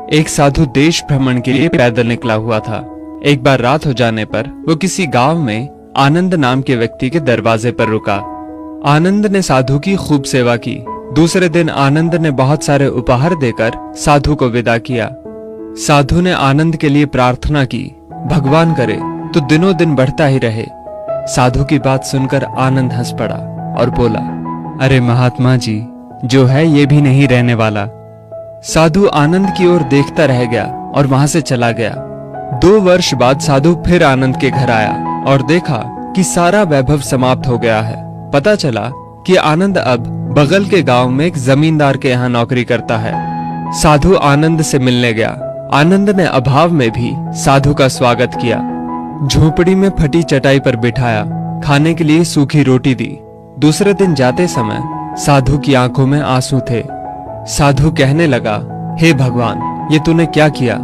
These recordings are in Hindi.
एक साधु देश भ्रमण के लिए पैदल निकला हुआ था। एक बार रात हो जाने पर वो किसी गांव में आनंद नाम के व्यक्ति के दरवाजे पर रुका। आनंद ने साधु की खूब सेवा की। दूसरे दिन आनंद ने बहुत सारे उपहार देकर साधु को विदा किया। साधु ने आनंद के लिए प्रार्थना की, भगवान करे तो दिनों दिन बढ़ता ही रहे। साधु की बात सुनकर आनंद हंस पड़ा और बोला, अरे महात्मा जी, जो है ये भी नहीं रहने वाला। साधु आनंद की ओर देखता रह गया और वहां से चला गया। 2 वर्ष बाद साधु फिर आनंद के घर आया और देखा कि सारा वैभव समाप्त हो गया है। पता चला कि आनंद अब बगल के गांव में एक जमींदार के यहाँ नौकरी करता है। साधु आनंद से मिलने गया। आनंद ने अभाव में भी साधु का स्वागत किया। झोपड़ी में फटी चटाई पर बिठाया, खाने के लिए सूखी रोटी दी। दूसरे दिन जाते समय साधु की आंखों में आंसू थे। साधु कहने लगा, हे भगवान, ये तूने क्या किया?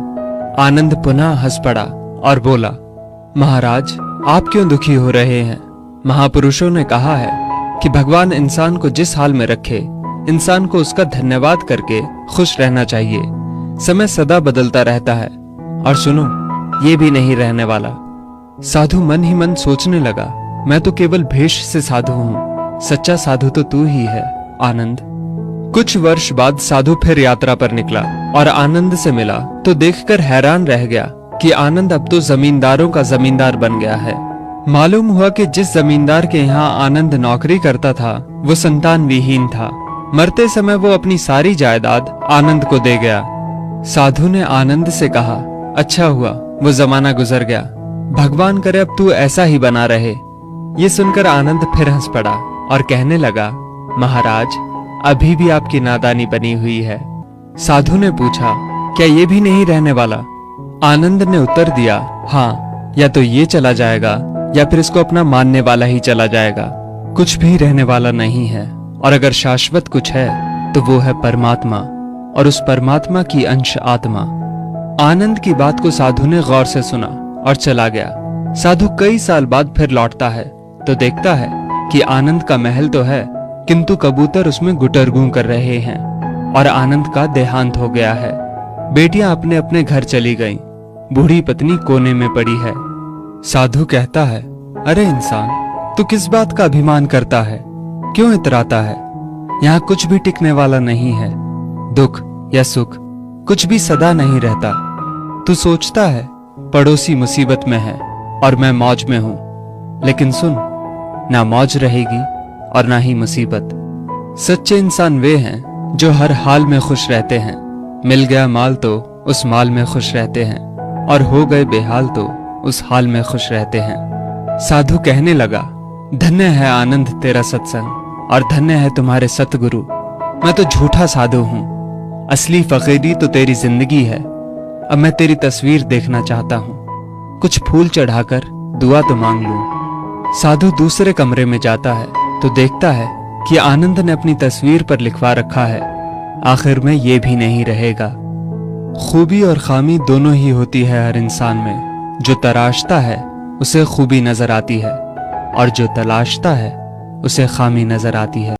आनंद पुनः हंस पड़ा और बोला, महाराज, आप क्यों दुखी हो रहे हैं? महापुरुषों ने कहा है कि भगवान इंसान को जिस हाल में रखे, इंसान को उसका धन्यवाद करके खुश रहना चाहिए। समय सदा बदलता रहता है और सुनो, ये भी नहीं रहने वाला। साधु मन ही मन सोचने लगा, मैं तो केवल भेष से साधु हूँ, सच्चा साधु तो तू ही है आनंद। कुछ वर्ष बाद साधु फिर यात्रा पर निकला और आनंद से मिला तो देखकर हैरान रह गया कि आनंद अब तो जमींदारों का जमींदार बन गया है। मालूम हुआ कि जिस जमींदार के यहाँ आनंद नौकरी करता था वो संतान विहीन था। मरते समय वो अपनी सारी जायदाद आनंद को दे गया। साधु ने आनंद से कहा, अच्छा हुआ वो जमाना गुजर गया, भगवान करे अब तू ऐसा ही बना रहे। ये सुनकर आनंद फिर हंस पड़ा और कहने लगा, महाराज, अभी भी आपकी नादानी बनी हुई है। साधु ने पूछा, क्या ये भी नहीं रहने वाला? आनंद ने उत्तर दिया, हाँ, या तो ये चला जाएगा या फिर इसको अपना मानने वाला ही चला जाएगा। कुछ भी रहने वाला नहीं है, और अगर शाश्वत कुछ है तो वो है परमात्मा, और उस परमात्मा की अंश आत्मा। आनंद की बात को साधु ने गौर से सुना और चला गया। साधु कई साल बाद फिर लौटता है तो देखता है कि आनंद का महल तो है, किंतु कबूतर उसमें गुटरगू कर रहे हैं और आनंद का देहांत हो गया है। बेटियां अपने अपने घर चली गईं, बूढ़ी पत्नी कोने में पड़ी है। साधु कहता है, अरे इंसान, तू किस बात का अभिमान करता है? क्यों इतराता है? यहाँ कुछ भी टिकने वाला नहीं है। दुख या सुख कुछ भी सदा नहीं रहता। तू सोचता है पड़ोसी मुसीबत में है और मैं मौज में हूं, लेकिन सुन, ना मौज रहेगी और ना ही मुसीबत। सच्चे इंसान वे हैं जो हर हाल में खुश रहते हैं। मिल गया माल तो उस माल में खुश रहते हैं, और हो गए बेहाल तो उस हाल में खुश रहते हैं। साधु कहने लगा, धन्य है आनंद तेरा सत्संग, और धन्य है तुम्हारे सतगुरु। मैं तो झूठा साधु हूँ, असली फकीरी तो तेरी जिंदगी है। अब मैं तेरी तस्वीर देखना चाहता हूँ, कुछ फूल चढ़ाकर दुआ तो मांग लूं। साधु दूसरे कमरे में जाता है तो देखता है कि आनंद ने अपनी तस्वीर पर लिखवा रखा है, आखिर में ये भी नहीं रहेगा। खूबी और खामी दोनों ही होती है हर इंसान में। जो तराशता है उसे खूबी नजर आती है, और जो तलाशता है उसे खामी नजर आती है।